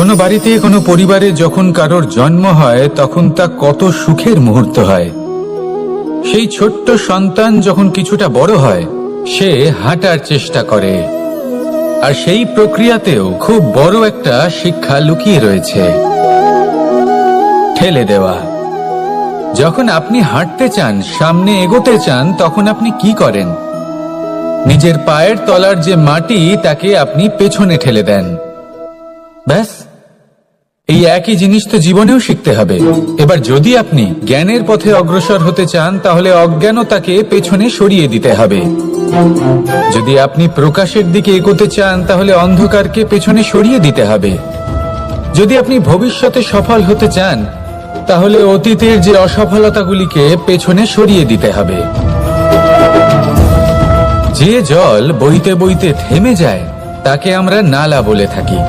কোনো বাড়িতে কোনো পরিবারে যখন কারোর জন্ম হয় তখন তা কত সুখের মুহূর্ত হয়। সেই ছোট্ট সন্তান যখন কিছুটা বড় হয় সে হাঁটার চেষ্টা করে, আর সেই প্রক্রিয়াতেও খুব বড় একটা শিক্ষা লুকিয়ে রয়েছে, ঠেলে দেওয়া। যখন আপনি হাঁটতে চান, সামনে এগোতে চান, তখন আপনি কি করেন? নিজের পায়ের তলার যে মাটি তাকে আপনি পেছনে ঠেলে দেন। ব্যাস, এই একই জিনিস তো জীবনেও শিখতে হবে। এবার যদি আপনি জ্ঞানের পথে অগ্রসর হতে চান তাহলে অজ্ঞানতাকে পেছনে সরিয়ে দিতে হবে। যদি আপনি প্রকাশের দিকে এগোতে চান তাহলে অন্ধকারকে পেছনে সরিয়ে দিতে হবে। যদি আপনি ভবিষ্যতে সফল হতে চান তাহলে অতীতের যে অসফলতাগুলিকে পেছনে সরিয়ে দিতে হবে। যে জল বইতে বইতে থেমে যায় তাকে আমরা নালা বলে থাকি,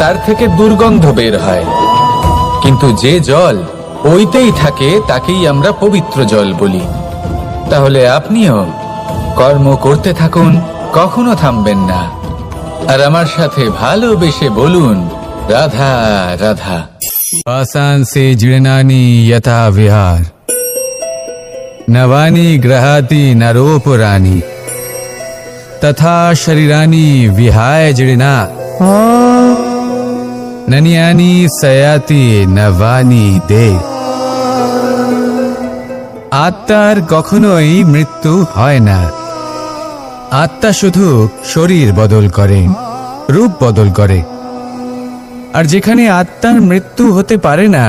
তার থেকে দুর্গন্ধ বের হয়। কিন্তু যে জল বইতেই থাকে তাকেই আমরা পবিত্র জল বলি। তাহলে আপনিও কর্ম করতে থাকুন, কখনো থামবেন না। আর আমার সাথে ভালোবেসে বলুন, রাধা রাধা। पाषाण से जीर्णानि यथा विहार, नवानि गृहाति नरोपराणि, तथा शरीरानि विहाय जीर्णा, नन्यानि सयाति नवानि दे। আত্মার কখনোই মৃত্যু হয় না। আত্মা শুধু শরীর বদল করে, রূপ বদল করে। আর যেখানে আত্মার মৃত্যু হতে পারে না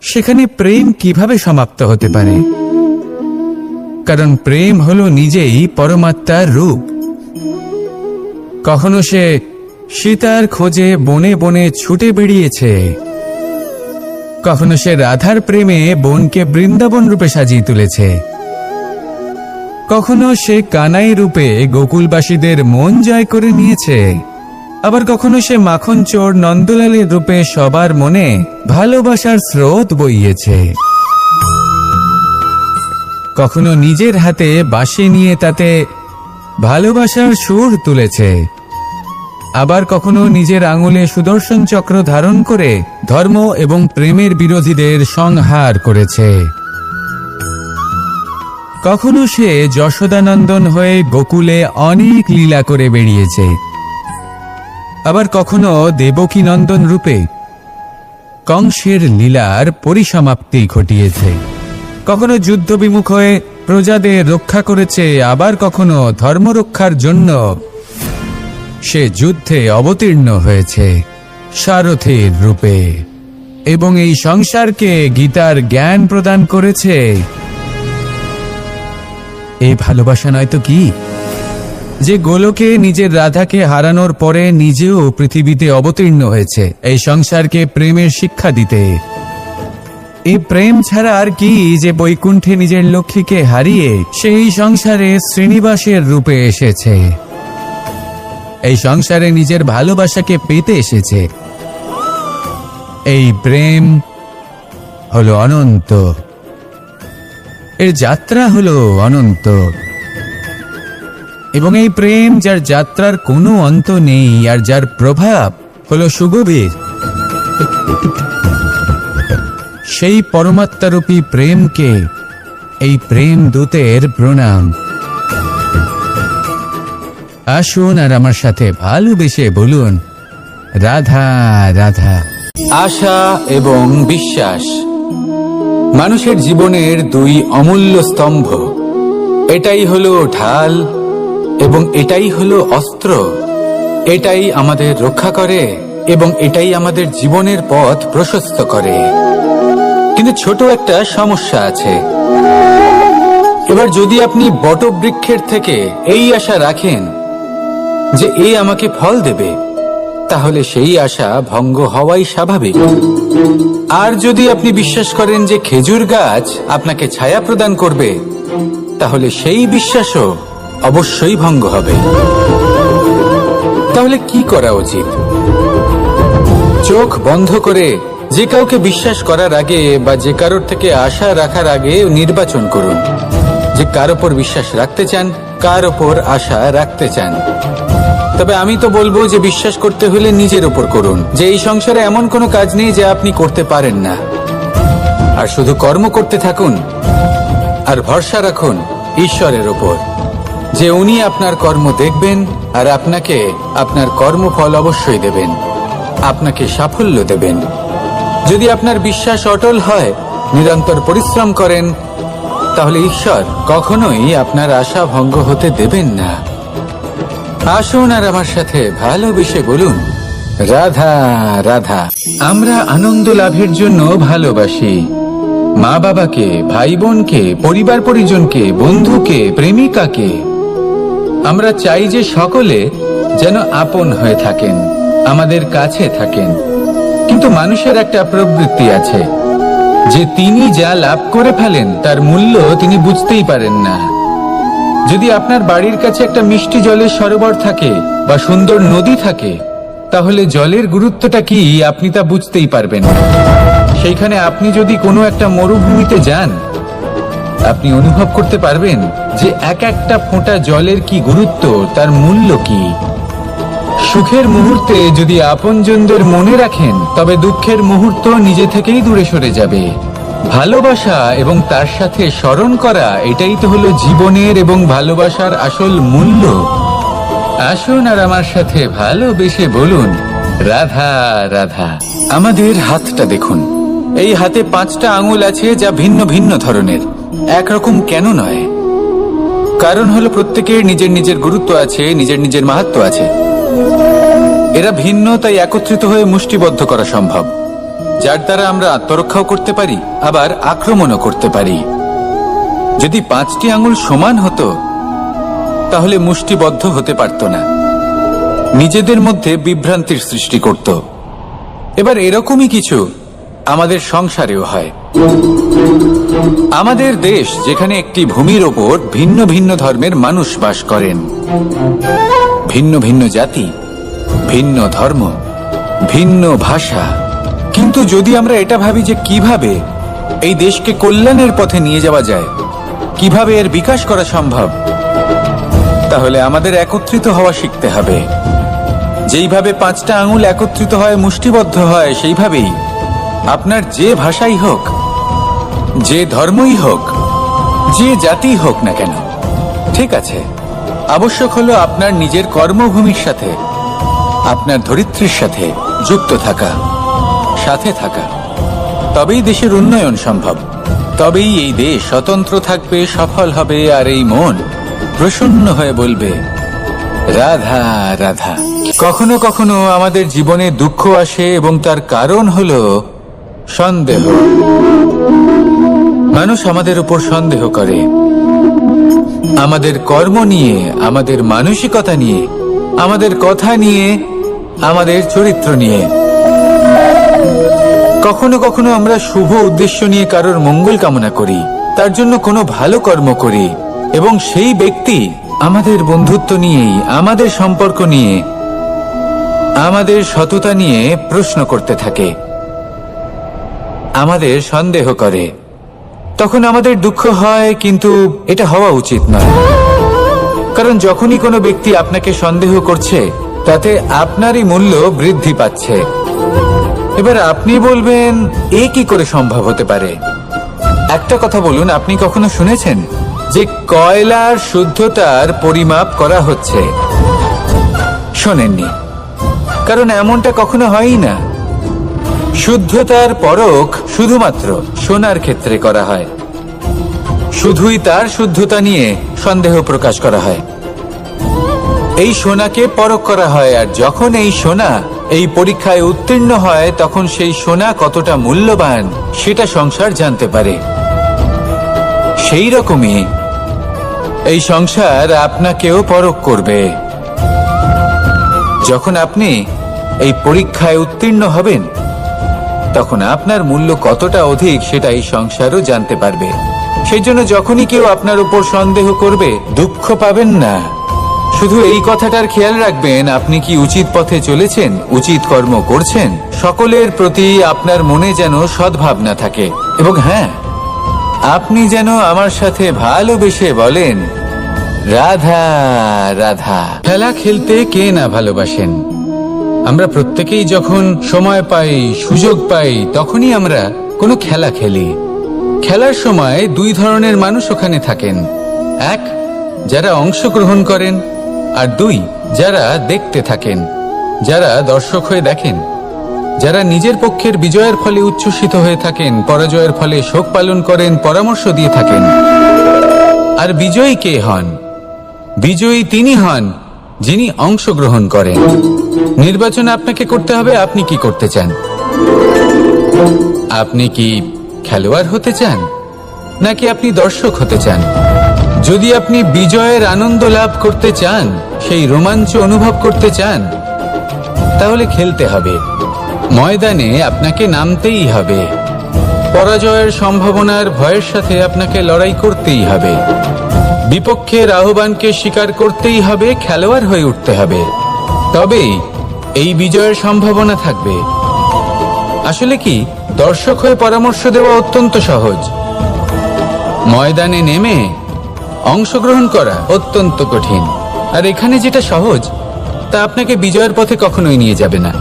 সেখানে প্রেম কিভাবে সমাপ্ত হতে পারে? কারণ প্রেম হলো নিজেই পরমাত্মার রূপ। কখনো সে সীতার খোঁজে বনে বনে ছুটে বেরিয়েছে, কখনো সে রাধার প্রেমে বনকে বৃন্দাবন রূপে সাজিয়ে তুলেছে, কখনো সে কানাই রূপে গোকুলবাসীদের মন জয় করে নিয়েছে, আবার কখনো সে মাখন চোর নন্দলালের রূপে সবার মনে ভালোবাসার স্রোত বইয়েছে। কখনো নিজের হাতে বাঁশি নিয়ে তাতে ভালোবাসার সুর তুলেছে, আবার কখনো নিজের আঙুলে সুদর্শন চক্র ধারণ করে ধর্ম এবং প্রেমের বিরোধীদের সংহার করেছে। কখনো সে যশোদানন্দন হয়ে গোকুলে অনেক লীলা করে বেরিয়েছে, আবার কখনো দেবকী নন্দন রূপে কংসের লীলার পরিসমাপ্তি ঘটিয়েছে। কখনো যুদ্ধ বিমুখ হয়ে প্রজাদের রক্ষা করেছে, আবার কখনো ধর্মরক্ষার জন্য সে যুদ্ধে অবতীর্ণ হয়েছে সারথীর রূপে, এবং এই সংসারকে গীতার জ্ঞান প্রদান করেছে। এই ভালোবাসা নয় তো কি? যে গোলকে নিজের রাধাকে হারানোর পরে নিজেও পৃথিবীতে অবতীর্ণ হয়েছে এই সংসারকে প্রেমের শিক্ষা দিতে। এই প্রেম ছাড়া আর কি যে বৈকুণ্ঠে নিজের লক্ষ্মীকে হারিয়ে সেই সংসারে শ্রীনিবাসের রূপে এসেছে, এই সংসারে নিজের ভালোবাসাকে পেতে এসেছে। এই প্রেম হলো অনন্ত, এর যাত্রা হলো অনন্ত, এবং এই প্রেম যার যাত্রার কোনো অন্ত নেই আর যার প্রভাব হলো সুগভীর, সেই পরমাত্মারূপী প্রেমকে এই প্রেম দূতের প্রণাম। আসুন আর আমার সাথে ভালোবেসে বলুন, রাধা রাধা। আশা এবং বিশ্বাস মানুষের জীবনের দুই অমূল্য স্তম্ভ। এটাই হলো ঢাল এবং এটাই হলো অস্ত্র। এটাই আমাদের রক্ষা করে এবং এটাই আমাদের জীবনের পথ প্রশস্ত করে। কিন্তু ছোট একটা সমস্যা আছে। এবার যদি আপনি বটবৃক্ষের থেকে এই আশা রাখেন যে এ আমাকে ফল দেবে, তাহলে সেই আশা ভঙ্গ হওয়াই স্বাভাবিক। আর যদি আপনি বিশ্বাস করেন যে খেজুর গাছ আপনাকে ছায়া প্রদান করবে, তাহলে সেই বিশ্বাসও অবশ্যই ভঙ্গ হবে। তাহলে কি করা উচিত? চোখ বন্ধ করে যে কাউকে বিশ্বাস করার আগে বা যে কারোর থেকে আশা রাখার আগে নির্বাচন করুন যে কার ওপর বিশ্বাস রাখতে চান, কার ওপর আশা রাখতে চান। তবে আমি তো বলবো যে বিশ্বাস করতে হলে নিজের ওপর করুন, যে এই সংসারে এমন কোনো কাজ নেই যা আপনি করতে পারেন না। আর শুধু কর্ম করতে থাকুন আর ভরসা রাখুন ঈশ্বরের ওপর, যে উনি আপনার কর্ম দেখবেন আর আপনাকে আপনার কর্মফল অবশ্যই দেবেন, আপনাকে সাফল্য দেবেন। যদি আপনার বিশ্বাস অটল হয়, নিরন্তর পরিশ্রম করেন, তাহলে ঈশ্বর কখনোই আপনার আশা ভঙ্গ হতে দেবেন না। আসুন আর আমার সাথে ভালোবেসে বলুন, রাধা রাধা। আমরা আনন্দ লাভের জন্য ভালোবাসি মা বাবাকে, ভাই বোনকে, পরিবার পরিজনকে, বন্ধুকে, প্রেমিকাকে। আমরা চাই যে সকলে যেন আপন হয়ে থাকেন, আমাদের কাছে থাকেন। কিন্তু মানুষের একটা প্রবৃত্তি আছে যে তিনি যা লাভ করে ফেলেন তার মূল্য তিনি বুঝতেই পারেন না। যদি আপনার বাড়ির কাছে একটা মিষ্টি জলের সরোবর থাকে বা সুন্দর নদী থাকে, তাহলে জলের গুরুত্বটা কি আপনি তা বুঝতেই পারবেন না। সেইখানে আপনি যদি কোনো একটা মরুভূমিতে যান, আপনি অনুভব করতে পারবেন যে এক একটা ফোঁটা জলের কি গুরুত্ব, তার মূল্য কি। সুখের মুহূর্তে যদি আপনজনদের মনে রাখেন, তবে দুঃখের মুহূর্ত নিজে থেকেই দূরে সরে যাবে। ভালোবাসা এবং তার সাথে স্মরণ করা, এটাই তো হলো জীবনের এবং ভালোবাসার আসল মূল্য। আসুন আর আমার সাথে ভালোবেসে বলুন, রাধা রাধা। আমাদের হাতটা দেখুন, এই হাতে 5টা আঙুল আছে যা ভিন্ন ভিন্ন ধরনের, একরকম কেন নয়? কারণ হলো প্রত্যেকের নিজের নিজের গুরুত্ব আছে, নিজের নিজের মাহাত্ম্য আছে। এরা ভিন্ন, তাই একত্রিত হয়ে মুষ্টিবদ্ধ করা সম্ভব, যার দ্বারা আমরা আত্মরক্ষাও করতে পারি, আবার আক্রমণও করতে পারি। যদি 5টি আঙুল সমান হতো, তাহলে মুষ্টিবদ্ধ হতে পারত না, নিজেদের মধ্যে বিভ্রান্তির সৃষ্টি করত। এবার এরকমই কিছু আমাদের সংসারেও হয়। আমাদের দেশ, যেখানে একটি ভূমির ওপর ভিন্ন ভিন্ন ধর্মের মানুষ বাস করেন, ভিন্ন ভিন্ন জাতি, ভিন্ন ধর্ম, ভিন্ন ভাষা। কিন্তু যদি আমরা এটা ভাবি যে কিভাবে এই দেশকে কল্যাণের পথে নিয়ে যাওয়া যায়, কিভাবে এর বিকাশ করা সম্ভব, তাহলে আমাদের একত্রিত হওয়া শিখতে হবে। যেইভাবে 5টা আঙুল একত্রিত হয়, মুষ্টিবদ্ধ হয়, সেইভাবেই আপনার যে ভাষাই হোক, যে ধর্মই হোক, যে জাতি হোক না কেন, ঠিক আছে, আবশ্যক হলো আপনার নিজের কর্মভূমির সাথে, আপনার ধরিত্রীর সাথে যুক্ত থাকা, সাথে থাকা। তবেই দেশের উন্নয়ন সম্ভব, তবেই এই দেশ স্বতন্ত্র থাকবে, সফল হবে, আর এই মন প্রসন্ন হয়ে বলবে, রাধা রাধা। কখনো কখনো আমাদের জীবনে দুঃখ আসে এবং তার কারণ হলো সন্দেহ। মানুষ আমাদের উপর সন্দেহ করে, আমাদের কর্ম নিয়ে, আমাদের মানসিকতা নিয়ে, আমাদের কথা নিয়ে, আমাদের চরিত্র নিয়ে। কখনো কখনো আমরা শুভ উদ্দেশ্য নিয়ে কারোর মঙ্গল কামনা করি, তার জন্য কোনো ভালো কর্ম করি, এবং সেই ব্যক্তি আমাদের বন্ধুত্ব নিয়েই, আমাদের সম্পর্ক নিয়ে, আমাদের সততা নিয়ে প্রশ্ন করতে থাকে, আমাদের সন্দেহ করে। তখন আমাদের দুঃখ হয়, কিন্তু এটা হওয়া উচিত নয়। কারণ যখনই কোনো ব্যক্তি আপনাকে সন্দেহ করছে, তাতে আপনারই মূল্য বৃদ্ধি পাচ্ছে। এবার আপনি বলবেন, এ কি করে সম্ভব হতে পারে? একটা কথা বলুন, আপনি কখনো শুনেছেন যে কয়লার শুদ্ধতার পরিমাপ করা হচ্ছে? শোনেননি, কারণ এমনটা কখনো হয়ই না। শুদ্ধতার পরখ শুধুমাত্র সোনার ক্ষেত্রে করা হয়, শুধুই তার শুদ্ধতা নিয়ে সন্দেহ প্রকাশ করা হয়। এই সোনাকে পরখ করা হয়, আর যখন এই সোনা এই পরীক্ষায় উত্তীর্ণ হয়, তখন সেই সোনা কতটা মূল্যবান সেটা সংসার জানতে পারে। সেই রকমই এই সংসার আপনাকেও পরখ করবে। যখন আপনি এই পরীক্ষায় উত্তীর্ণ হবেন, তখন আপনার মূল্য কতটা অধিক সেটা এই সংসারও জানতে পারবে। সেই জন্য যখনই কেউ আপনার উপর সন্দেহ করবে, দুঃখ পাবেন না। শুধু এই কথাটার খেয়াল রাখবেন, আপনি কি উচিত পথে চলেছেন, উচিত কর্ম করছেন। সকলের প্রতি আপনার মনে যেন সদ্ভাবনা থাকে, এবং হ্যাঁ, আপনি যেন আমার সাথে ভালোবেসে বলেন, রাধা রাধা। খেলা খেলতে কে না ভালোবাসেন? আমরা প্রত্যেকেই যখন সময় পাই, সুযোগ পাই, তখনই আমরা কোনো খেলা খেলি। খেলার সময় দুই ধরনের মানুষ ওখানে থাকেন। এক, যারা অংশগ্রহণ করেন, আর দুই, যারা দেখতে থাকেন, যারা দর্শক হয়ে দেখেন, যারা নিজের পক্ষের বিজয়ের ফলে উচ্ছ্বসিত হয়ে থাকেন, পরাজয়ের ফলে শোক পালন করেন, পরামর্শ দিয়ে থাকেন। আর বিজয়ী কে হন? বিজয়ী তিনি হন যিনি অংশগ্রহণ করেন। নির্বাচন আপনাকে করতে হবে, আপনি কি করতে চান? আপনি কি খেলোয়াড় হতে চান, নাকি আপনি দর্শক হতে চান? যদি আপনি বিজয়ের আনন্দ লাভ করতে চান, সেই রোমাঞ্চ অনুভব করতে চান, তাহলে খেলতে হবে। ময়দানে আপনাকে নামতেই হবে। পরাজয়ের সম্ভাবনার ভয়ের সাথে আপনাকে লড়াই করতেই হবে। বিপক্ষের আহ্বানকে স্বীকার করতেই হবে, খেলোয়াড় হয়ে উঠতে হবে। তবেই এই বিজয়ের সম্ভাবনা থাকবে। আসলে কি, দর্শক হয়ে পরামর্শ দেওয়া অত্যন্ত সহজ। ময়দানে নেমে অংশগ্রহণ করা অত্যন্ত কঠিন। আর এখানে যেটা সহজ, তা আপনাকে বিজয়ের পথে কখনোই নিয়ে যাবে না।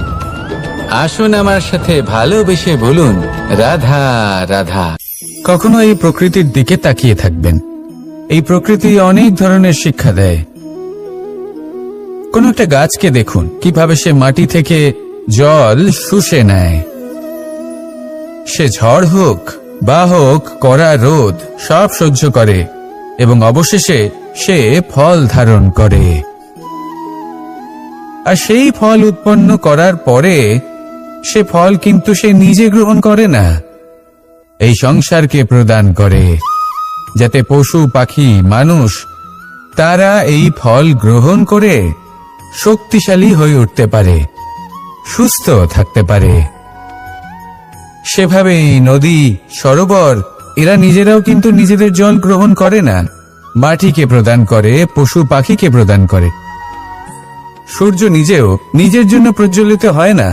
আসুন আমার সাথে ভালোবেসে বলুন, রাধা রাধা। কখনো এই প্রকৃতির দিকে তাকিয়ে থাকবেন। এই প্রকৃতি অনেক ধরনের শিক্ষা দেয়। কোন একটা গাছকে দেখুন, কিভাবে সে মাটি থেকে জল শুষে নেয়। সে ঝড় হোক বা হোক কড়া রোদ, সব সহ্য করে এবং অবশেষে সে ফল ধারণ করে। আর সেই ফল উৎপন্ন করার পরে সে ফল কিন্তু সে নিজে গ্রহণ করে না, এই সংসারকে প্রদান করে, যাতে পশু পাখি মানুষ তারা এই ফল গ্রহণ করে শক্তিশালী হয়ে উঠতে পারে, সুস্থ থাকতে পারে। সেভাবেই নদী, সরোবর এরা নিজেরাও কিন্তু নিজেদের জল গ্রহণ করে না, মাটিকে প্রদান করে, পশু পাখিকে প্রদান করে। সূর্য নিজেও নিজের জন্য প্রজ্বলিত হয় না,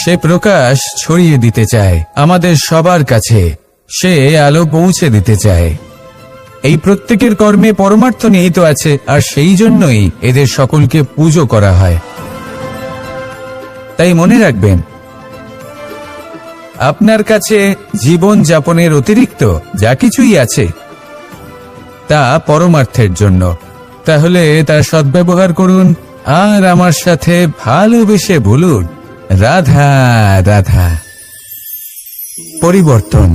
সে প্রকাশ ছড়িয়ে দিতে চায় আমাদের সবার কাছে, সে আলো পৌঁছে দিতে চায়। এই প্রত্যেকের কর্মে পরমার্থ নিহিত আছে, আর সেই জন্যই এদের সকলকে পুজো করা হয়। তাই মনে রাখবেন, আপনার কাছে জীবন যাপনের অতিরিক্ত যা কিছুই আছে তা পরমার্থের জন্য। তাহলে তার সদ্ব্যবহার করুন আর আমার সাথে ভালোবেসে বলুন, রাধা রাধা। পরিবর্তন,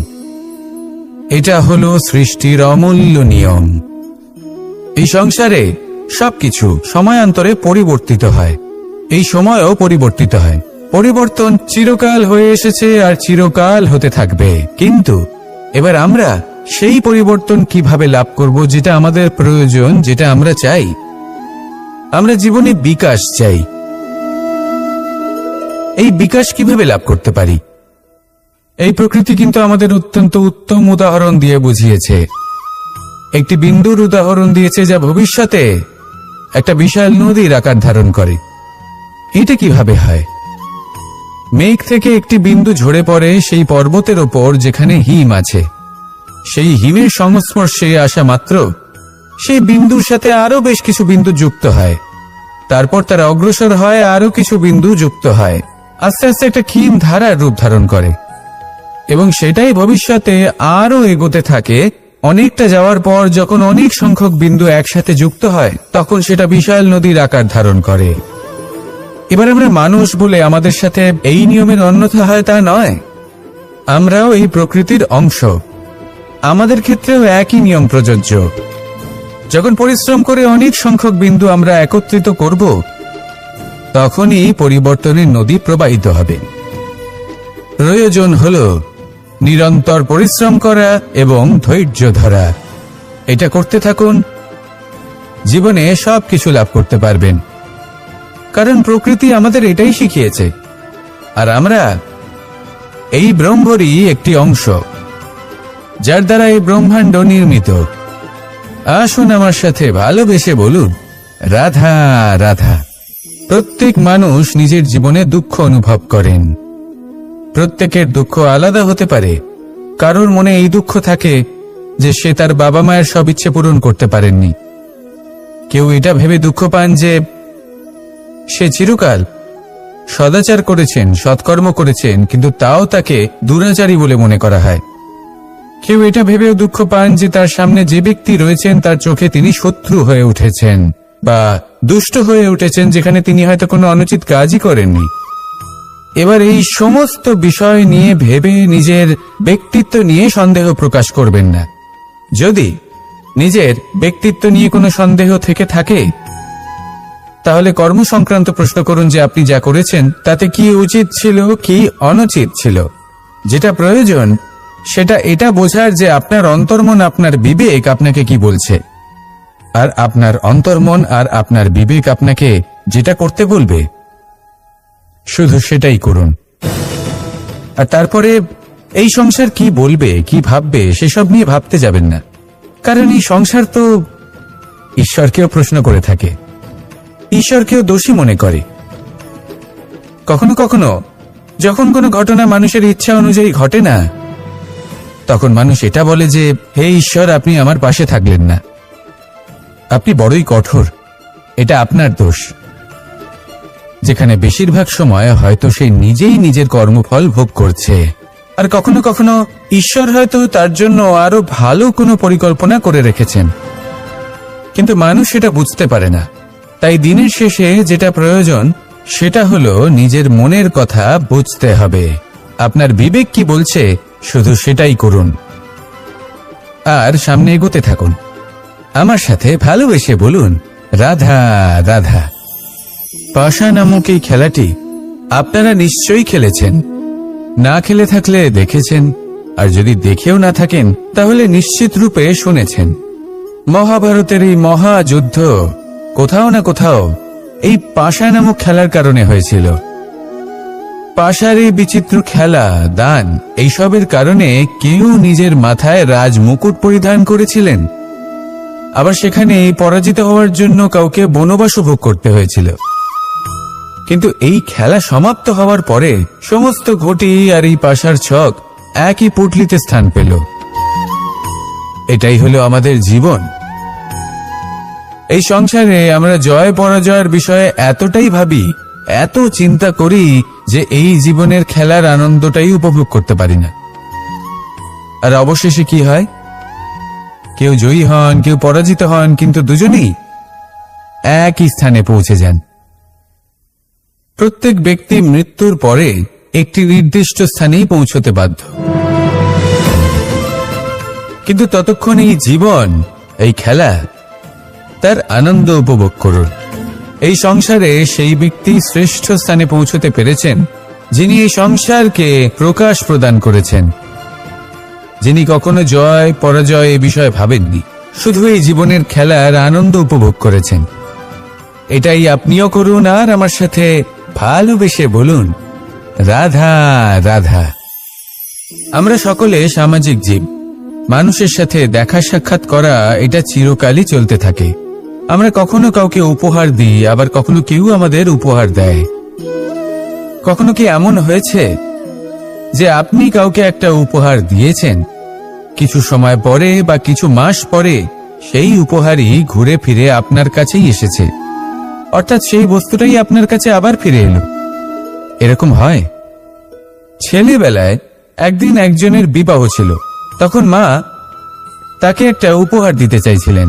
এটা হলো সৃষ্টির অমূল্য নিয়ম। এই সংসারে সবকিছু সময়ান্তরে পরিবর্তিত হয়, এই সময়ও পরিবর্তিত হয়। পরিবর্তন চিরকাল হয়ে এসেছে আর চিরকাল হতে থাকবে। কিন্তু এবার আমরা সেই পরিবর্তন কিভাবে লাভ করব, যেটা আমাদের প্রয়োজন, যেটা আমরা চাই? আমরা জীবনে বিকাশ চাই। এই বিকাশ কিভাবে লাভ করতে পারি? এই প্রকৃতি কিন্তু আমাদের অত্যন্ত উত্তম উদাহরণ দিয়ে বুঝিয়েছে। একটি বিন্দুর উদাহরণ দিয়েছে, যা ভবিষ্যতে একটা বিশাল নদীর আকার ধারণ করে। এটা কিভাবে হয়? মেঘ থেকে একটি বিন্দু ঝরে পড়ে সেই পর্বতের ওপর যেখানে হিম আছে। সেই হিমের সংস্পর্শে আসা মাত্র সেই বিন্দুর সাথে আরো বেশ কিছু বিন্দু যুক্ত হয়। তারপর তারা অগ্রসর হয়, আরো কিছু বিন্দু যুক্ত হয়, আস্তে আস্তে একটা হিম ধারার রূপ ধারণ করে। এবং সেটাই ভবিষ্যতে আরো এগোতে থাকে। অনেকটা যাওয়ার পর যখন অনেক সংখ্যক বিন্দু একসাথে যুক্ত হয়, তখন সেটা বিশাল নদীর আকার ধারণ করে। এবার আমরা মানুষ বলে আমাদের সাথে এই নিয়মের অন্যথা হয় তা নয়। আমরাও এই প্রকৃতির অংশ, আমাদের ক্ষেত্রেও একই নিয়ম প্রযোজ্য। যখন পরিশ্রম করে অনেক সংখ্যক বিন্দু আমরা একত্রিত করব, তখনই পরিবর্তনের নদী প্রবাহিত হবে। প্রয়োজন হলো নিরন্তর পরিশ্রম করা এবং ধৈর্য ধরা। এটা করতে থাকুন, জীবনে সবকিছু লাভ করতে পারবেন। কারণ প্রকৃতি আমাদের এটাই শিখিয়েছে, আর আমরা এই ব্রহ্মরই একটি অংশ, যার দ্বারা এই ব্রহ্মাণ্ড নির্মিত। আসুন আমার সাথে ভালোবেসে বলুন, রাধা রাধা। প্রত্যেক মানুষ নিজের জীবনে দুঃখ অনুভব করেন। প্রত্যেকের দুঃখ আলাদা হতে পারে। কারোর মনে এই দুঃখ থাকে যে সে তার বাবা মায়ের সব ইচ্ছে পূরণ করতে পারেননি। কেউ এটা ভেবে দুঃখ পান যে সে চিরকাল সদাচার করেছেন, সৎকর্ম করেছেন, কিন্তু তাও তাকে দুরাচারী বলে মনে করা হয়। কেউ এটা ভেবেও দুঃখ পান যে তার সামনে যে ব্যক্তি রয়েছেন তার চোখে তিনি শত্রু হয়ে উঠেছেন বা দুষ্ট হয়ে উঠেছেন, যেখানে তিনি হয়তো কোনো অনুচিত কাজই করেননি। এবার এই সমস্ত বিষয় নিয়ে ভেবে নিজের ব্যক্তিত্ব নিয়ে সন্দেহ প্রকাশ করবেন না। যদি নিজের ব্যক্তিত্ব নিয়ে কোনো সন্দেহ থেকে থাকে, তাহলে কর্ম সংক্রান্ত প্রশ্ন করুন যে আপনি যা করেছেন তাতে কি উচিত ছিল, কি অনুচিত ছিল। যেটা প্রয়োজন সেটা এটা বোঝার যে আপনার অন্তর্মন, আপনার বিবেক আপনাকে কি বলছে, আর আপনার অন্তর্মন আর আপনার বিবেক আপনাকে যেটা করতে বলবে শুধু সেটাই করুন। আর তারপরে এই সংসার কি বলবে, কি ভাববে সেসব নিয়ে ভাবতে যাবেন না, কারণ এই সংসার তো ঈশ্বরকেও প্রশ্ন করে থাকে, ঈশ্বরকেও দোষী মনে করে। কখনো কখনো যখন কোনো ঘটনা মানুষের ইচ্ছা অনুযায়ী ঘটে না, তখন মানুষ এটা বলে যে হে ঈশ্বর, আপনি আমার পাশে থাকলেন না, আপনি বড়ই কঠোর, এটা আপনার দোষ। যেখানে বেশিরভাগ সময় হয়তো সে নিজেই নিজের কর্মফল ভোগ করছে, আর কখনো কখনো ঈশ্বর হয়তো তার জন্য আরো ভালো কোনো পরিকল্পনা করে রেখেছেন, কিন্তু মানুষ সেটা বুঝতে পারে না। তাই দিনের শেষে যেটা প্রয়োজন সেটা হলো নিজের মনের কথা বুঝতে হবে। আপনার বিবেক কি বলছে শুধু সেটাই করুন, আর সামনে এগোতে থাকুন। আমার সাথে ভালোবেসে বলুন রাধা রাধা। পাশা নামক এই খেলাটি আপনারা নিশ্চয়ই খেলেছেন, না খেলে থাকলে দেখেছেন, আর যদি দেখেও না থাকেন তাহলে নিশ্চিত রূপে শুনেছেন। মহাভারতের এই মহাযুদ্ধ কোথাও না কোথাও এই পাশা নামক খেলার কারণে হয়েছিল। পাশার এই বিচিত্র খেলা, দান, এইসবের কারণে কেউ নিজের মাথায় রাজ মুকুট পরিধান করেছিলেন, আবার সেখানে পরাজিত হওয়ার জন্য কাউকে বনবাস ভোগ করতে হয়েছিল। কিন্তু এই খেলা সমাপ্ত হওয়ার পরে সমস্ত ঘটি আর এই পাশার ছক একই পুটলিতে স্থান পেল। এটাই হলো আমাদের জীবন। এই সংসারে আমরা জয় পরাজয়ের বিষয়ে এতটাই ভাবি, এত চিন্তা করি যে এই জীবনের খেলার আনন্দটাই উপভোগ করতে পারি না। আর অবশেষে কি হয়? কেউ জয়ী হন, কেউ পরাজিত হন, কিন্তু দুজনেই একই স্থানে পৌঁছে যান। প্রত্যেক ব্যক্তি মৃত্যুর পরে একটি নির্দিষ্ট স্থানেই পৌঁছতে বাধ্য, কিন্তু ততক্ষণ এই জীবন, এই খেলা, তার আনন্দ উপভোগ করুন। এই সংসারে সেই ব্যক্তি শ্রেষ্ঠ স্থানে পৌঁছতে পেরেছেন যিনি এই সংসারকে প্রকাশ প্রদান করেছেন, যিনি কখনো জয় পরাজয় এ বিষয়ে ভাবেননি, শুধু এই জীবনের খেলার আনন্দ উপভোগ করেছেন। এটাই আপনিও করুন, আর আমার সাথে ভালোবেসে বলুন রাধা রাধা। আমরা সকলে সামাজিক জীব। মানুষের সাথে দেখা সাক্ষাৎ করা এটা চিরকালই চলতে থাকে। আমরা কখনো কাউকে উপহার দিই, আবার কখনো কেউ আমাদের উপহার দেয়। কখনো কি এমন হয়েছে যে আপনি কাউকে একটা উপহার দিয়েছেন, কিছু সময় পরে বা কিছু মাস পরে সেই উপহারই ঘুরে ফিরে আপনার কাছেই এসেছে, অর্থাৎ সেই বস্তুটাই আপনার কাছে আবার ফিরে এলো? এরকম হয়। ছেলেবেলায় একদিন একজনের বিবাহ ছিল, তখন মা তাকে একটা উপহার দিতে চাইছিলেন,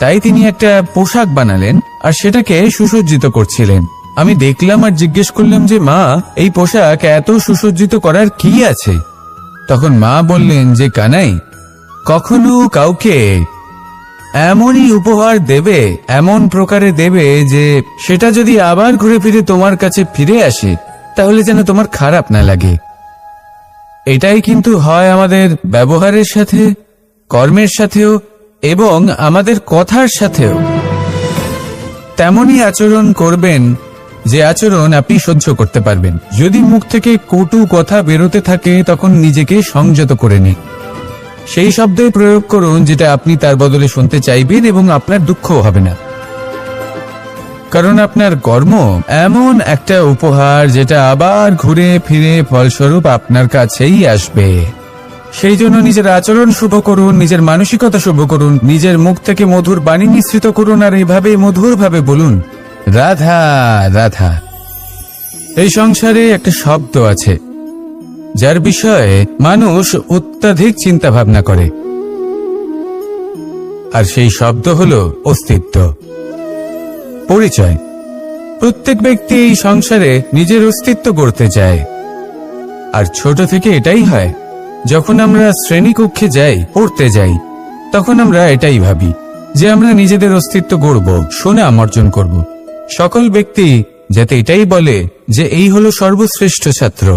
তাই তিনি একটা পোশাক বানালেন আর সেটাকে সুসজ্জিত করছিলেন। আমি দেখলাম আর জিজ্ঞেস করলাম যে মা, এই পোশাক এত সুসজ্জিত করার কি আছে? তখন মা বললেন যে কানাই, কখনো কাউকে এমনই উপহার দেবে, এমন প্রকারে দেবে যে সেটা যদি আবার ঘুরে ফিরে তোমার কাছে ফিরে আসে তাহলে যেন তোমার খারাপ না লাগে। এটাই কিন্তু হয় আমাদের ব্যবহারের সাথে, কর্মের সাথেও এবং আমাদের কথার সাথেও। তেমনই আচরণ করবেন যে আচরণ আপনি সহ্য করতে পারবেন। যদি মুখ থেকে কটু কথা বেরোতে থাকে তখন নিজেকে সংযত করে নিন। সেই শব্দই প্রয়োগ করুন যেটা আপনি তার বদলে শুনতে চাইবেন, এবং আপনার দুঃখও হবে না, কারণ আপনার কর্ম এমন একটা উপহার যেটা আবার ঘুরে ফিরে ফলস্বরূপ আপনার কাছেই আসবে। সেই জন্য নিজের আচরণ শুভ করুন, নিজের মানসিকতা শুভ করুন, নিজের মুখ থেকে মধুর বাণী নিঃসৃত করুন, আর এইভাবে মধুরভাবে বলুন, রাধা রাধা। এই সংসারে একটা শব্দ আছে যার বিষয়ে মানুষ অত্যাধিক চিন্তা ভাবনা করে, আর সেই শব্দ হলো অস্তিত্ব, পরিচয়। প্রত্যেক ব্যক্তি এই সংসারে নিজের অস্তিত্ব গড়তে চায়, আর ছোট থেকে এটাই হয়। যখন আমরা শ্রেণীকক্ষে যাই, পড়তে যাই, তখন আমরা এটাই ভাবি যে আমরা নিজেদের অস্তিত্ব গড়ব, সুনাম অর্জন করব। সকল ব্যক্তি যাতে এটাই বলে যে এই হলো সর্বশ্রেষ্ঠ ছাত্র,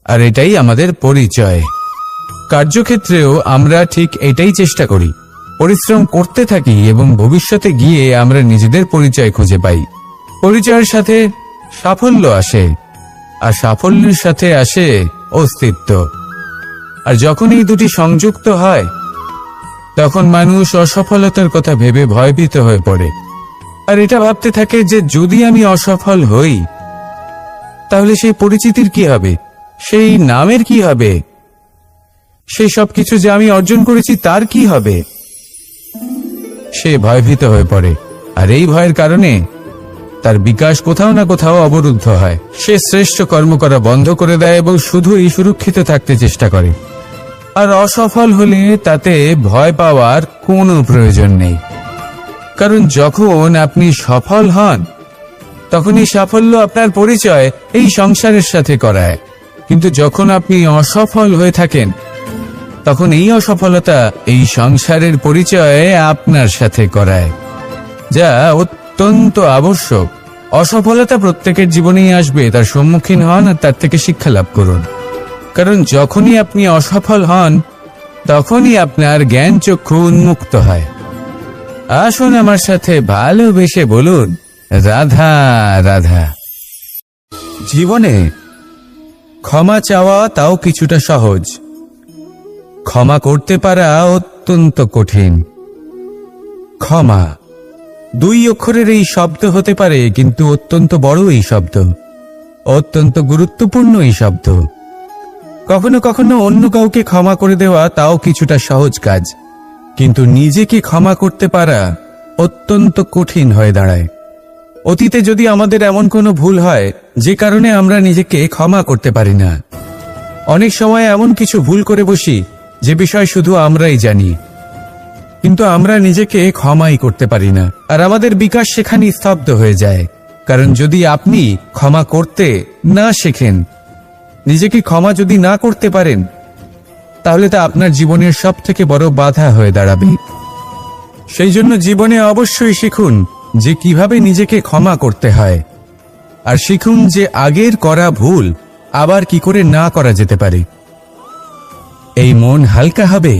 আর এটাই আমাদের পরিচয়। কার্যক্ষেত্রেও আমরা ঠিক এটাই চেষ্টা করি, পরিশ্রম করতে থাকি এবং ভবিষ্যতে গিয়ে আমরা নিজেদের পরিচয় খুঁজে পাই। পরিচয়ের সাথে সাফল্য আসে, আর সাফল্যের সাথে আসে অস্তিত্ব। আর যখন এই দুটি সংযুক্ত হয়, তখন মানুষ অসফলতার কথা ভেবে ভয়ভীত হয়ে পড়ে, আর এটা ভাবতে থাকে যে যদি আমি অসফল হই তাহলে সেই পরিচিতির কি হবে, সেই নামের কি হবে, সেই সবকিছু যে আমি অর্জন করেছি তার কি হবে। সে ভয়ভীত হয়ে পড়ে, আর এই ভয়ের কারণে তার বিকাশ কোথাও না কোথাও অবরুদ্ধ হয়। সে শ্রেষ্ঠ কর্ম করা বন্ধ করে দেয় এবং শুধুই সুরক্ষিত থাকতে চেষ্টা করে। আর অসফল হলে তাতে ভয় পাওয়ার কোনো প্রয়োজন নেই, কারণ যখন আপনি সফল হন তখন এই সাফল্য আপনার পরিচয় এই সংসারের সাথে করায়। কিন্তু যখন আপনি অসফল হয়ে থাকেন, তখন এই অসফলতা এই সংসারের পরিচয় আপনার সাথে করায়, যা অত্যন্ত আবশ্যক। অসফলতা প্রত্যেকের জীবনেই আসবে, তার সম্মুখীন হন আর তার থেকে শিক্ষা লাভ করুন। কারণ যখনই আপনি অসফল হন, তখনই আপনার জ্ঞান চক্ষু উন্মুক্ত হয়। আসুন আমার সাথে ভালোবেসে বলুন, রাধা রাধা। জীবনে ক্ষমা চাওয়া তাও কিছুটা সহজ, ক্ষমা করতে পারা অত্যন্ত কঠিন। ক্ষমা দুই অক্ষরের এই শব্দ হতে পারে, কিন্তু অত্যন্ত বড় এই শব্দ, অত্যন্ত গুরুত্বপূর্ণ এই শব্দ। কখনো কখনো অন্য কাউকে ক্ষমা করে দেওয়া তাও কিছুটা সহজ কাজ, কিন্তু নিজেকে ক্ষমা করতে পারা অত্যন্ত কঠিন হয়ে দাঁড়ায়। অতীতে যদি আমাদের এমন কোনো ভুল হয় যে কারণে আমরা নিজেকে ক্ষমা করতে পারি না, অনেক সময় এমন কিছু ভুল করে বসি যে বিষয় শুধু আমরাই জানি, কিন্তু আমরা নিজেকে ক্ষমাই করতে পারি না, আর আমাদের বিকাশ সেখানে স্তব্ধ হয়ে যায়। কারণ যদি আপনি ক্ষমা করতে না শেখেন, নিজেকে ক্ষমা যদি না করতে পারেন, তাহলে তা আপনার জীবনের সব থেকে বড় বাধা হয়ে দাঁড়াবে। সেই জন্য জীবনে অবশ্যই শিখুন যে কিভাবে নিজেকে ক্ষমা করতে হয়, আর শিখুন যে আগের করা ভুল আবার কি করে না করা যেতে পারে। এই মন হালকা হবে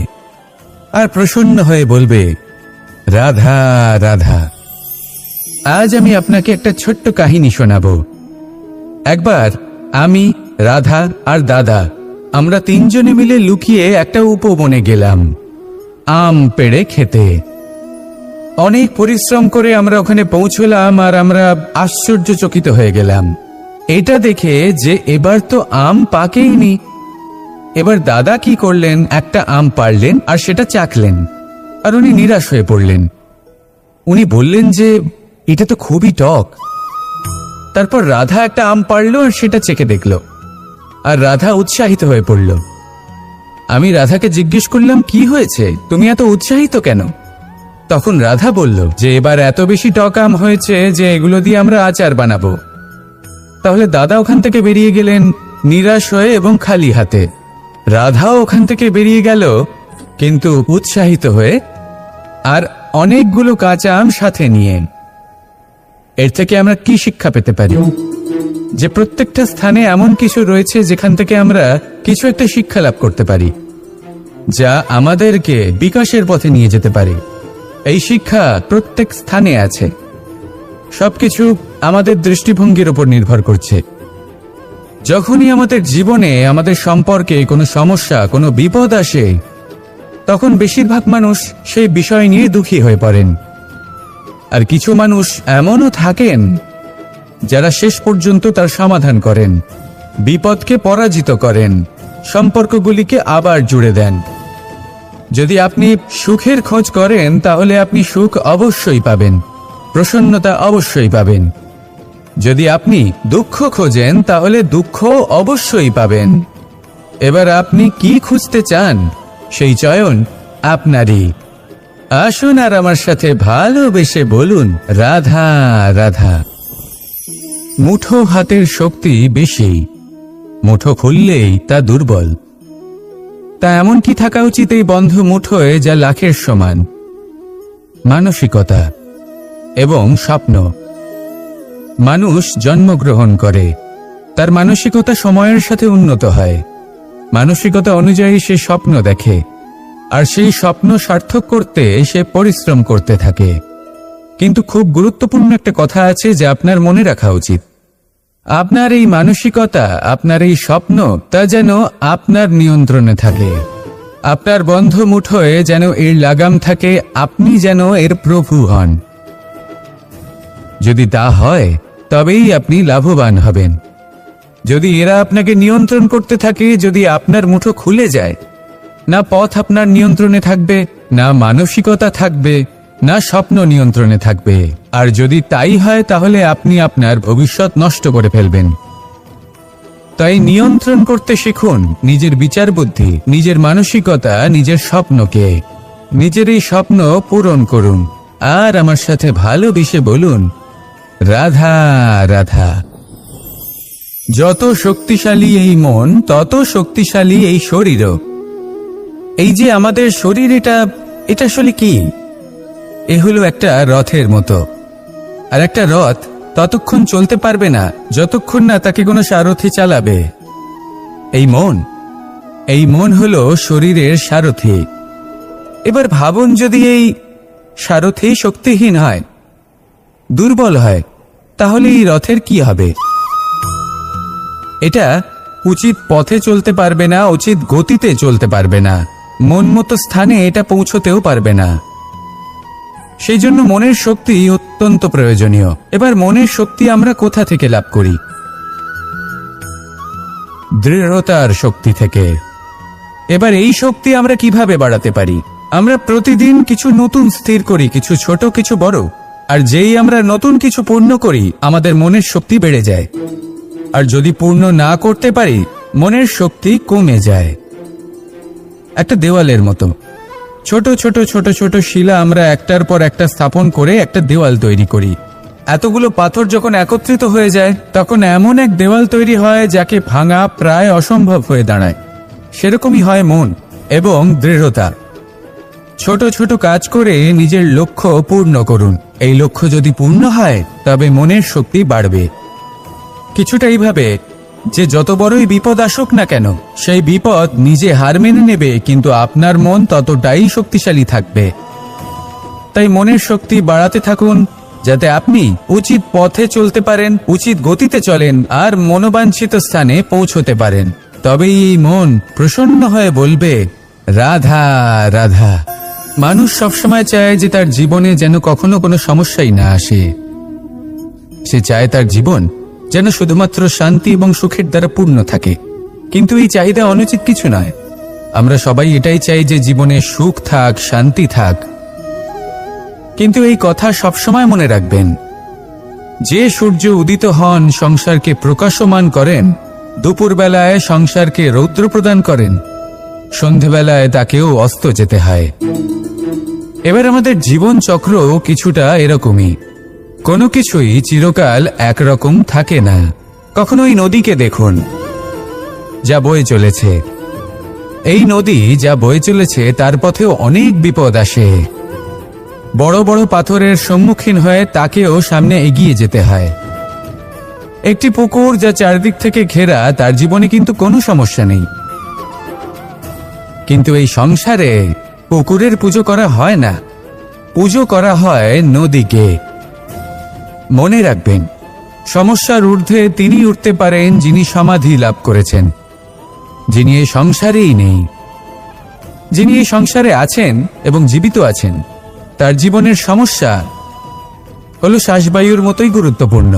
আর প্রসন্ন হয়ে বলবে, রাধা রাধা। আজ আমি আপনাকে একটা ছোট্ট কাহিনী শোনাবো। একবার আমি, রাধা আর দাদা, আমরা তিনজনে মিলে লুকিয়ে একটা উপবনে গেলাম আম পেড়ে খেতে। অনেক পরিশ্রম করে আমরা ওখানে পৌঁছলাম, আর আমরা আশ্চর্যচকিত হয়ে গেলাম এটা দেখে যে এবার তো আম পাকেইনি। এবার দাদা কি করলেন, একটা আম পাড়লেন আর সেটা চাখলেন, আর উনি নিরাশ হয়ে পড়লেন। উনি বললেন যে এটা তো খুবই টক। তারপর রাধা একটা আম পাড়লো আর সেটা চেখে দেখল, আর রাধা উৎসাহিত হয়ে পড়ল। আমি রাধাকে জিজ্ঞেস করলাম, কি হয়েছে, তুমি এত উৎসাহিত কেন? তখন রাধা বলল যে এবার এত বেশি টক আম হয়েছে যে এগুলো দিয়ে আমরা আচার বানাবো। তাহলে দাদা ওখান থেকে বেরিয়ে গেলেন নিরাশ হয়ে এবং খালি হাতে। রাধাও ওখান থেকে বেরিয়ে গেল কিন্তু উৎসাহিত হয়ে, আর অনেকগুলো কাঁচা আম সাথে নিয়ে। এর থেকে আমরা কি শিক্ষা পেতে পারি? যে প্রত্যেকটা স্থানে এমন কিছু রয়েছে যেখান থেকে আমরা কিছু একটা শিক্ষা লাভ করতে পারি, যা আমাদেরকে বিকাশের পথে নিয়ে যেতে পারে। এই শিক্ষা প্রত্যেক স্থানে আছে। সবকিছু আমাদের দৃষ্টিভঙ্গির উপর নির্ভর করছে। যখনই আমাদের জীবনে, আমাদের সম্পর্কে কোনো সমস্যা, কোনো বিপদ আসে, তখন বেশিরভাগ মানুষ সেই বিষয় নিয়ে দুঃখী হয়ে পড়েন। আর কিছু মানুষ এমনও থাকেন যারা শেষ পর্যন্ত তার সমাধান করেন, বিপদকে পরাজিত করেন, সম্পর্কগুলিকে আবার জুড়ে দেন। যদি আপনি সুখের খোঁজ করেন তাহলে আপনি সুখ অবশ্যই পাবেন, প্রসন্নতা অবশ্যই পাবেন। যদি আপনি দুঃখ খোঁজেন তাহলে দুঃখ অবশ্যই পাবেন। এবার আপনি কি খুঁজতে চান সেই চয়ন আপনারই। আসুন আর আমার সাথে ভালোবেসে বলুন, রাধা রাধা। মুঠো হাতের শক্তি বেশি, মুঠো খুললেই তা দুর্বল। তা এমন কি থাকা উচিত এই বন্ধ মুঠোয় যা লাখের সমান? মানসিকতা এবং স্বপ্ন। মানুষ জন্মগ্রহণ করে, তার মানসিকতা সময়ের সাথে উন্নত হয়। মানসিকতা অনুযায়ী সে স্বপ্ন দেখে, আর সেই স্বপ্ন সার্থক করতে সে পরিশ্রম করতে থাকে। কিন্তু খুব গুরুত্বপূর্ণ একটা কথা আছে যা আপনার মনে রাখা উচিত। আপনার এই মানসিকতা, আপনার এই স্বপ্ন, তা যেন আপনার নিয়ন্ত্রণে থাকে। আপনার বন্ধ মুঠোয় যেন এর লাগাম থাকে, আপনি যেন এর প্রভু হন। যদি তা হয় তবেই আপনি লাভবান হবেন। যদি এরা আপনাকে নিয়ন্ত্রণ করতে থাকে, যদি আপনার মুঠো খুলে যায়, না পথ আপনার নিয়ন্ত্রণে থাকবে, না মানসিকতা থাকবে, না স্বপ্ন নিয়ন্ত্রণে থাকবে। আর যদি তাই হয় তাহলে আপনি আপনার ভবিষ্যৎ নষ্ট করে ফেলবেন। তাই নিয়ন্ত্রণ করতে শিখুন নিজের বিচার বুদ্ধি, নিজের মানসিকতা, নিজের স্বপ্নকে। নিজের এই স্বপ্ন পূরণ করুন আর আমার সাথে ভালোবেসে বলুন, রাধা রাধা। যত শক্তিশালী এই মন, তত শক্তিশালী এই শরীরও। এই যে আমাদের শরীর, এটা আসলে কি? এ হলো একটা রথের মতো। আর একটা রথ ততক্ষণ চলতে পারবে না যতক্ষণ না তাকে কোনো সারথি চালাবে। এই মন হলো শরীরের সারথি। এবার ভাবুন, যদি এই সারথি শক্তিহীন হয়, দুর্বল হয়, তাহলে এই রথের কি হবে? এটা উচিত পথে চলতে পারবে না, উচিত গতিতে চলতে পারবে না, মন মতো স্থানে এটা পৌঁছতেও পারবে না। সেই জন্য মনের শক্তি অত্যন্ত প্রয়োজনীয়। এবার মনের শক্তি আমরা কোথা থেকে লাভ করি? দৃঢ়তার শক্তি থেকে। এবার এই শক্তি আমরা কিভাবে বাড়াতে পারি? আমরা প্রতিদিন কিছু নতুন স্থির করি, কিছু ছোট কিছু বড়। আর যেই আমরা নতুন কিছু পূর্ণ করি, আমাদের মনের শক্তি বেড়ে যায়। আর যদি পূর্ণ না করতে পারি, মনের শক্তি কমে যায়। একটা দেওয়ালের মতো ছোট ছোট ছোট ছোট শিলা আমরা একটার পর একটা স্থাপন করে একটা দেওয়াল তৈরি করি। এতগুলো পাথর যখন একত্রিত হয়ে যায়, তখন এমন এক দেওয়াল তৈরি হয় যাকে ভাঙা প্রায় অসম্ভব হয়ে দাঁড়ায়। সেরকমই হয় মন এবং দৃঢ়তা। ছোট ছোট কাজ করে নিজের লক্ষ্য পূর্ণ করুন। এই লক্ষ্য যদি পূর্ণ হয় তবে মনের শক্তি বাড়বে। কিছুটা এইভাবে যে যত বড়ই বিপদ আসুক না কেন, সেই বিপদ নিজে হার মেনে নেবে, কিন্তু আপনার মন ততটাই শক্তিশালী থাকবে। তাই মনের শক্তি বাড়াতে থাকুন, যাতে আপনি উচিত পথে চলতে পারেন, উচিত গতিতে চলেন আর মনোবাঞ্ছিত স্থানে পৌঁছতে পারেন। তবেই এই মন প্রসন্ন হয়ে বলবে, রাধা রাধা। মানুষ সবসময় চায় যে তার জীবনে যেন কখনো কোনো সমস্যাই না আসে। সে চায় তার জীবন যেন শুধুমাত্র শান্তি এবং সুখের দ্বারা পূর্ণ থাকে। কিন্তু এই চাহিদা অনুচিত কিছু নয়। আমরা সবাই এটাই চাই যে জীবনে সুখ থাক, শান্তি থাক। কিন্তু এই কথা সবসময় মনে রাখবেন, যে সূর্য উদিত হন সংসারকে প্রকাশমান করেন, দুপুরবেলায় সংসারকে রৌদ্র প্রদান করেন, সন্ধেবেলায় তাকেও অস্ত যেতে হয়। এবার আমাদের জীবন চক্র কিছুটা এরকমই। কোনো কিছুই চিরকাল একরকম থাকে না। কখনো এই নদীকে দেখুন যা বয়ে চলেছে। এই নদী যা বয়ে চলেছে তার পথেও অনেক বিপদ আসে। বড় বড় পাথরের সম্মুখীন হয়ে তাকেও সামনে এগিয়ে যেতে হয়। একটি পুকুর যা চারদিক থেকে ঘেরা, তার জীবনে কিন্তু কোনো সমস্যা নেই। কিন্তু এই সংসারে পুকুরের পুজো করা হয় না, পুজো করা হয় নদীকে। মনে রাখবেন, সমস্যার ঊর্ধ্বে তিনি উঠতে পারেন যিনি সমাধি লাভ করেছেন, যিনি এই সংসারেই নেই। যিনি এই সংসারে আছেন এবং জীবিত আছেন, তার জীবনের সমস্যা হলো শ্বাসবায়ুর মতোই গুরুত্বপূর্ণ।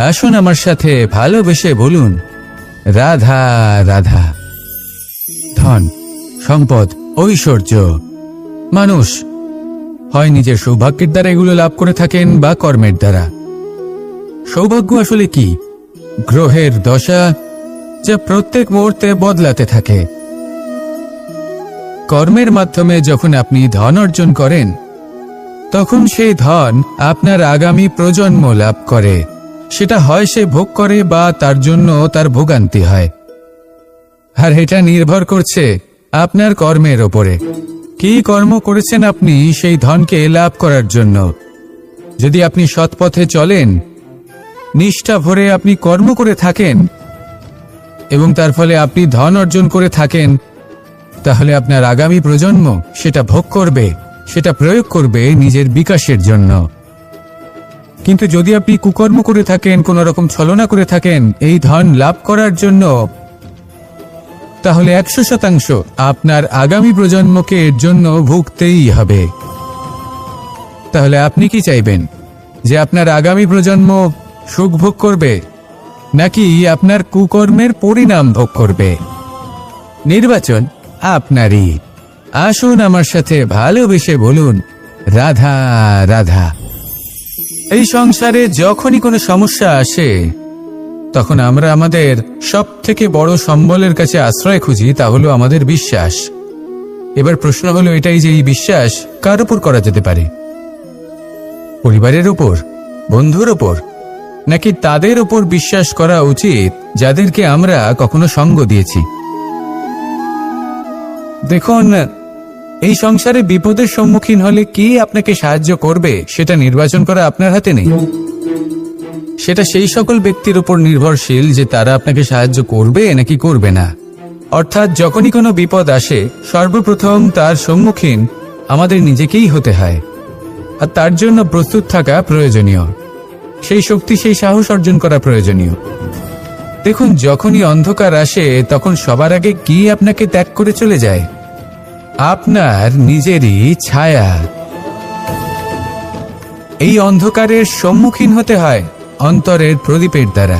আসুন আমার সাথে ভালোবেসে বলুন, রাধা রাধা। ধন, সম্পদ, ঐশ্বর্য, মানুষ হয় নিজের সৌভাগ্যের দ্বারা এগুলো লাভ করে থাকেন বা কর্মের দ্বারা। সৌভাগ্য আসলে কি? গ্রহের দশা যা প্রত্যেক মুহূর্তে বদলাতে থাকে। কর্মের মাধ্যমে যখন আপনি ধন অর্জন করেন, তখন সেই ধন আপনার আগামী প্রজন্ম লাভ করে। সেটা হয় সে ভোগ করে বা তার জন্য তার ভোগান্তি হয়। আর এটা নির্ভর করছে আপনার কর্মের ওপরে। কি কর্ম করেছেন আপনি সেই ধনকে লাভ করার জন্য? যদি আপনি সৎ পথে চলেন, নিষ্ঠা ভরে আপনি কর্ম করে থাকেন এবং তার ফলে আপনি ধন অর্জন করে থাকেন, তাহলে আপনার আগামী প্রজন্ম সেটা ভোগ করবে, সেটা প্রয়োগ করবে নিজের বিকাশের জন্য। কিন্তু যদি আপনি কুকর্ম করে থাকেন, কোন রকম ছলনা করে থাকেন এই ধন লাভ করার জন্য, তাহলে 100% আপনার আগামী প্রজন্মকে এর জন্য ভুগতেই হবে। তাহলে আপনি কি চাইবেন? যে আপনার আগামী প্রজন্ম সুখ ভোগ করবে, নাকি আপনার কুকর্মের পরিণাম ভোগ করবে? নির্বাচন আপনারই। আসুন আমার সাথে ভালোবেসে বলুন, রাধা রাধা। এই সংসারে যখনই কোনো সমস্যা আসে, তখন আমরা আমাদের সব থেকে বড় সম্বলের কাছে আশ্রয় খুঁজি, তা হলো আমাদের বিশ্বাস। এবার প্রশ্ন হলো এটাই যে এই বিশ্বাস কার উপর করা যেতে পারে? পরিবারের উপর, বন্ধুর উপর, নাকি তাদের উপর বিশ্বাস করা উচিত যাদেরকে আমরা কখনো সঙ্গ দিয়েছি? দেখুন, এই সংসারে বিপদের সম্মুখীন হলে কি আপনাকে সাহায্য করবে সেটা নির্বাচন করা আপনার হাতে নেই। সেটা সেই সকল ব্যক্তির উপর নির্ভরশীল যে তারা আপনাকে সাহায্য করবে নাকি করবে না। অর্থাৎ যখনই কোনো বিপদ আসে, সর্বপ্রথম তার সম্মুখীন আমাদের নিজেকেই হতে হয়, আর তার জন্য প্রস্তুত থাকা প্রয়োজনীয়। সেই শক্তি, সেই সাহস অর্জন করা প্রয়োজনীয়। দেখুন, যখনই অন্ধকার আসে তখন সবার আগে কি আপনাকে ত্যাগ করে চলে যায়? আপনার নিজেরই ছায়া। এই অন্ধকারের সম্মুখীন হতে হয় অন্তরের প্রদীপের দ্বারা,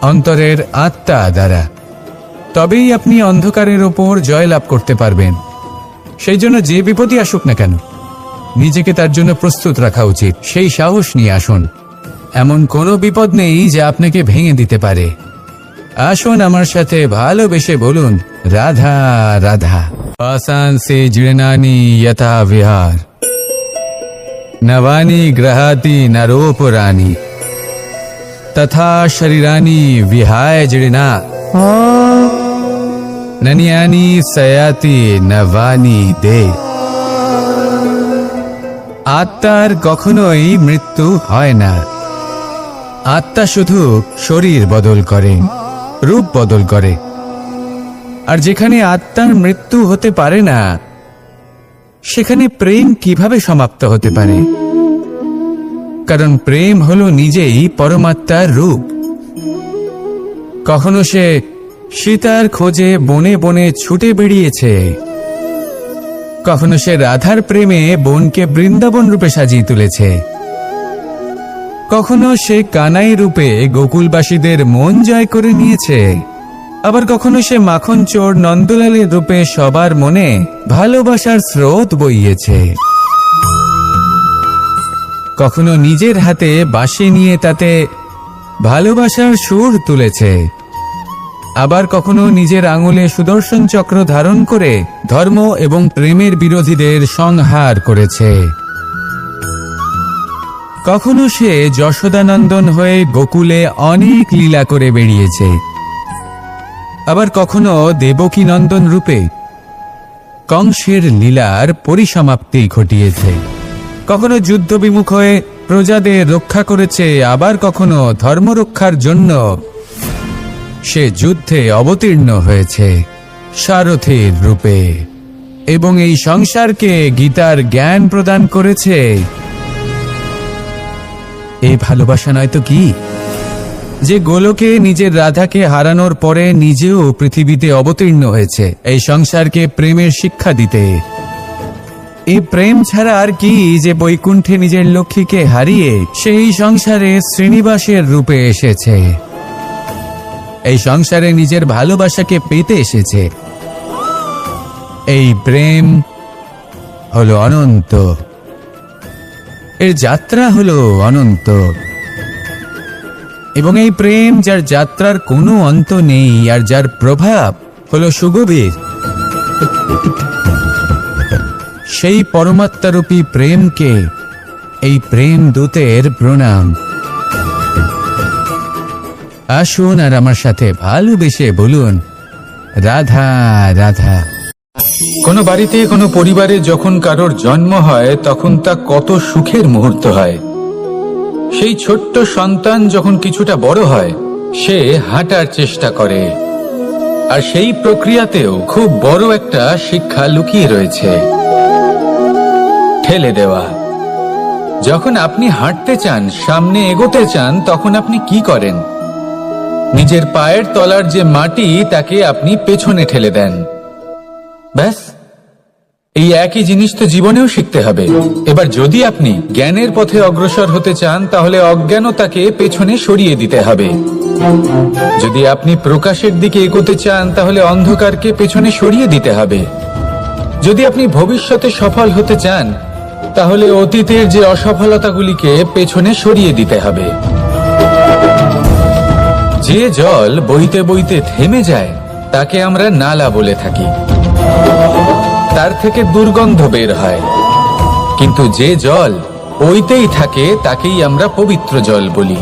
অন্তরের আত্মা দ্বারা। তবেই আপনি অন্ধকারের ওপর জয়লাভ করতে পারবেন। সেই জন্য যে বিপদই আসুক না কেন, নিজেকে তার জন্য প্রস্তুত রাখা উচিত। সেই সাহস নিয়ে আসুন। এমন কোনো বিপদ নেই যা আপনাকে ভেঙে দিতে পারে। আসুন আমার সাথে ভালোবেসে বলুন, রাধা রাধা। आसान से जिड़नानी यथा विहार, नवानी ग्रहाती नरोपरानी, तथा शरीरानी विहाय जिड़ना, ननियानी सयाती नवानी दे। আত্মার কখনোই মৃত্যু হয় না। আত্মা শুধু শরীর বদল করে, রূপ বদল করে। আর যেখানে আত্মার মৃত্যু হতে পারে না, সেখানে প্রেম কিভাবে সমাপ্ত হতে পারে? কারণ প্রেম হলো নিজেই পরমাত্মার রূপ। কখনো সে সীতার খোঁজে বনে বনে ছুটে বেরিয়েছে, কখনো সে রাধার প্রেমে বনকে বৃন্দাবন রূপে সাজিয়ে তুলেছে, কখনো সে কানাই রূপে গোকুলবাসীদের মন জয় করে নিয়েছে, আবার কখনো সে মাখন চোর নন্দলালের রূপে সবার মনে ভালোবাসার স্রোত বইয়েছে। কখনো নিজের হাতে বাঁশি নিয়ে তাতে ভালোবাসার সুর তুলেছে, আবার কখনো নিজের আঙুলে সুদর্শন চক্র ধারণ করে ধর্ম এবং প্রেমের বিরোধীদের সংহার করেছে। কখনো সে যশোদানন্দন হয়ে গোকুলে অনেক লীলা করে বেরিয়েছে, আবার কখনো দেবকী নন্দন রূপে কংসের লীলার পরিসমাপ্তি ঘটিয়েছে। কখনো যুদ্ধ বিমুখ হয়ে প্রজাদের রক্ষা করেছে, আবার কখনো ধর্ম রক্ষার জন্য সে যুদ্ধে অবতীর্ণ হয়েছে সারথীর রূপে, এবং এই সংসারকে গীতার জ্ঞান প্রদান করেছে। এই ভালোবাসা নয় তো কি, যে গোলকে নিজের রাধাকে হারানোর পরে নিজেও পৃথিবীতে অবতীর্ণ হয়েছে এই সংসারকে প্রেমের শিক্ষা দিতে। এই প্রেম ছাড়া আর কি যে বৈকুণ্ঠে নিজের লক্ষ্মীকে হারিয়ে সেই সংসারে শ্রীনিবাসের রূপে এসেছে। এই সংসারে নিজের ভালোবাসাকে পেতে এসেছে। এই প্রেম হলো অনন্ত, এর যাত্রা হলো অনন্ত, এবং এই প্রেম যার যাত্রার কোনো অন্ত নেই আর যার প্রভাব হলো সুগভীর, সেই পরমাত্মারূপী প্রেমকে এই প্রেম দূতের প্রণাম। আসুন আর আমার সাথে ভালোবেসে বলুন, রাধা রাধা। কোনো বাড়িতে, কোনো পরিবারে যখন কারোর জন্ম হয় তখন তা কত সুখের মুহূর্ত হয়। সেই ছোট্ট সন্তান যখন কিছুটা বড় হয়, সে হাঁটার চেষ্টা করে, আর সেই প্রক্রিয়াতেও খুব বড় একটা শিক্ষা লুকিয়ে রয়েছে, ঠেলে দেওয়া। যখন আপনি হাঁটতে চান, সামনে এগোতে চান, তখন আপনি কি করেন? নিজের পায়ের তলার যে মাটি তাকে আপনি পেছনে ঠেলে দেন। ব্যাস, এই একই জিনিস তো জীবনেও শিখতে হবে। এবার যদি আপনি জ্ঞানের পথে অগ্রসর হতে চান, তাহলে অজ্ঞানতাকে পেছনে সরিয়ে দিতে হবে। যদি আপনি প্রকাশের দিকে এগোতে চান, তাহলে অন্ধকারকে পেছনে সরিয়ে দিতে হবে। যদি আপনি ভবিষ্যতে সফল হতে চান, তাহলে অতীতের যে অসফলতাগুলিকে পেছনে সরিয়ে দিতে হবে। যে জল বইতে বইতে থেমে যায় তাকে আমরা নালা বলে থাকি, তার থেকে দুর্গন্ধ বের হয়। কিন্তু যে জল বইতেই থাকে তাকেই আমরা পবিত্র জল বলি।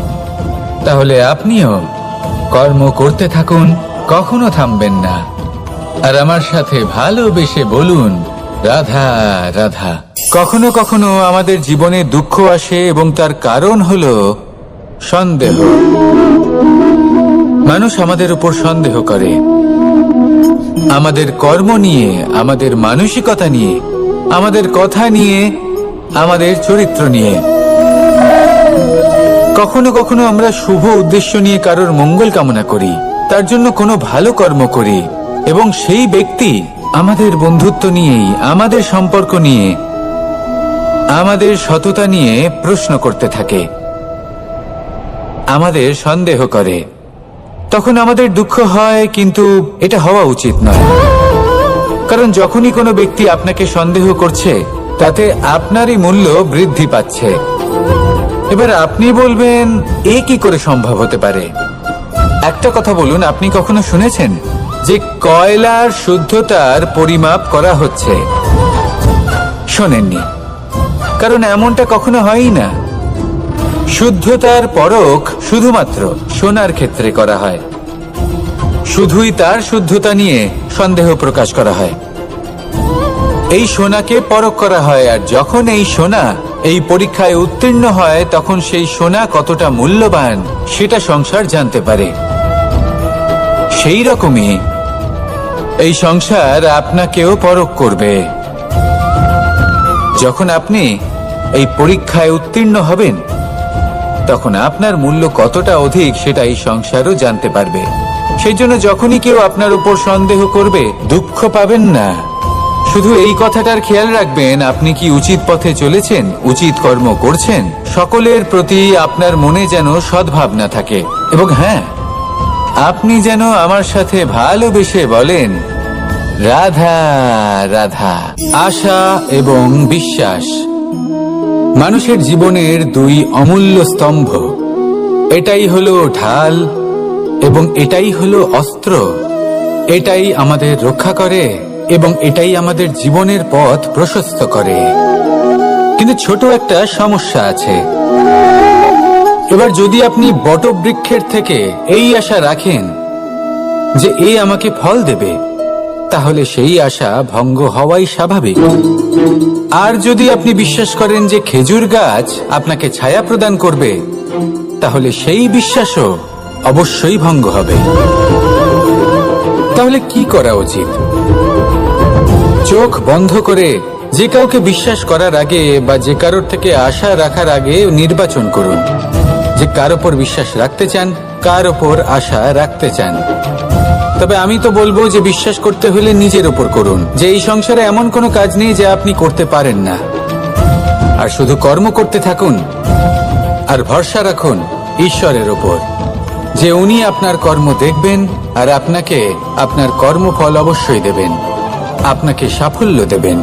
তাহলে আপনিও কর্ম করতে থাকুন, কখনো থামবেন না, আর আমার সাথে ভালোবেসে বলুন, রাধা রাধা। কখনো কখনো আমাদের জীবনে দুঃখ আসে এবং তার কারণ হলো সন্দেহ। মানুষ আমাদের উপর সন্দেহ করে, আমাদের কর্ম নিয়ে, আমাদের মানসিকতা নিয়ে, আমাদের কথা নিয়ে, আমাদের চরিত্র নিয়ে। কখনো কখনো আমরা শুভ উদ্দেশ্য নিয়ে কারোর মঙ্গল কামনা করি, তার জন্য কোনো ভালো কর্ম করি, এবং সেই ব্যক্তি আমাদের বন্ধুত্ব নিয়েই, আমাদের সম্পর্ক নিয়ে, আমাদের সততা নিয়ে প্রশ্ন করতে থাকে, আমাদের সন্দেহ করে। তখন আমাদের দুঃখ হয়, কিন্তু এটা হওয়া উচিত নয়। কারণ যখনই কোনো ব্যক্তি আপনাকে সন্দেহ করছে, তাতে আপনারই মূল্য বৃদ্ধি পাচ্ছে। এবার আপনি বলবেন, এ কি করে সম্ভব হতে পারে? একটা কথা বলুন, আপনি কখনো শুনেছেন যে কয়লার শুদ্ধতার পরিমাপ করা হচ্ছে? শোনেননি, কারণ এমনটা কখনো হয়ই না। শুদ্ধতার পরখ শুধুমাত্র সোনার ক্ষেত্রে করা হয়, শুধুই তার শুদ্ধতা নিয়ে সন্দেহ প্রকাশ করা হয়। এই সোনাকে পরখ করা হয়, আর যখন এই সোনা এই পরীক্ষায় উত্তীর্ণ হয়, তখন সেই সোনা কতটা মূল্যবান সেটা সংসার জানতে পারে। সেই রকমই এই সংসার আপনাকেও পরখ করবে। যখন আপনি এই পরীক্ষায় উত্তীর্ণ হবেন, তখন আপনার মূল্য কতটা অধিক সেটা এই সংসারও জানতে পারবে। সেই জন্য যখনই কেউ আপনার উপর সন্দেহ করবে, দুঃখ পাবেন না। শুধু এই কথাটার খেয়াল রাখবেন, আপনি কি উচিত পথে চলেছেন, উচিত কর্ম করছেন। সকলের প্রতি আপনার মনে যেন সদ্ভাবনা থাকে, এবং হ্যাঁ, আপনি যেন আমার সাথে ভালোবেসে বলেন, রাধা রাধা। আশা এবং বিশ্বাস মানুষের জীবনের দুই অমূল্য স্তম্ভ। এটাই হলো ঢাল এবং এটাই হলো অস্ত্র। এটাই আমাদের রক্ষা করে এবং এটাই আমাদের জীবনের পথ প্রশস্ত করে। কিন্তু ছোট একটা সমস্যা আছে। এবার যদি আপনি বটবৃক্ষের থেকে এই আশা রাখেন যে এ আমাকে ফল দেবে, তাহলে সেই আশা ভঙ্গ হওয়াই স্বাভাবিক। আর যদি আপনি বিশ্বাস করেন যে খেজুর গাছ আপনাকে ছায়া প্রদান করবে, তাহলে সেই বিশ্বাসও অবশ্যই ভঙ্গ হবে। তাহলে কি করা উচিত? চোখ বন্ধ করে যে কাউকে বিশ্বাস করার আগে বা যে কারোর থেকে আশা রাখার আগে নির্বাচন করুন যে কার ওপর বিশ্বাস রাখতে চান, কার ওপর আশা রাখতে চান। তবে আমি তো বলবো যে বিশ্বাস করতে হলে নিজের ওপর করুন, যে এই সংসারে এমন কোনো কাজ নেই যা আপনি করতে পারেন না। আর শুধু কর্ম করতে থাকুন আর ভরসা রাখুন ঈশ্বরের ওপর। যে উনি আপনার কর্ম দেখবেন আর আপনাকে আপনার কর্মফল অবশ্যই দেবেন, আপনাকে সাফল্য দেবেন।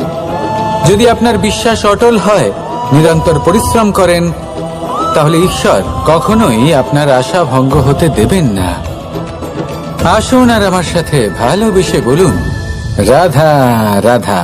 যদি আপনার বিশ্বাস অটল হয়, নিরন্তর পরিশ্রম করেন, তাহলে ঈশ্বর কখনোই আপনার আশা ভঙ্গ হতে দেবেন না। আসুন আর আমার সাথে ভালোবেসে বলুন, রাধা রাধা।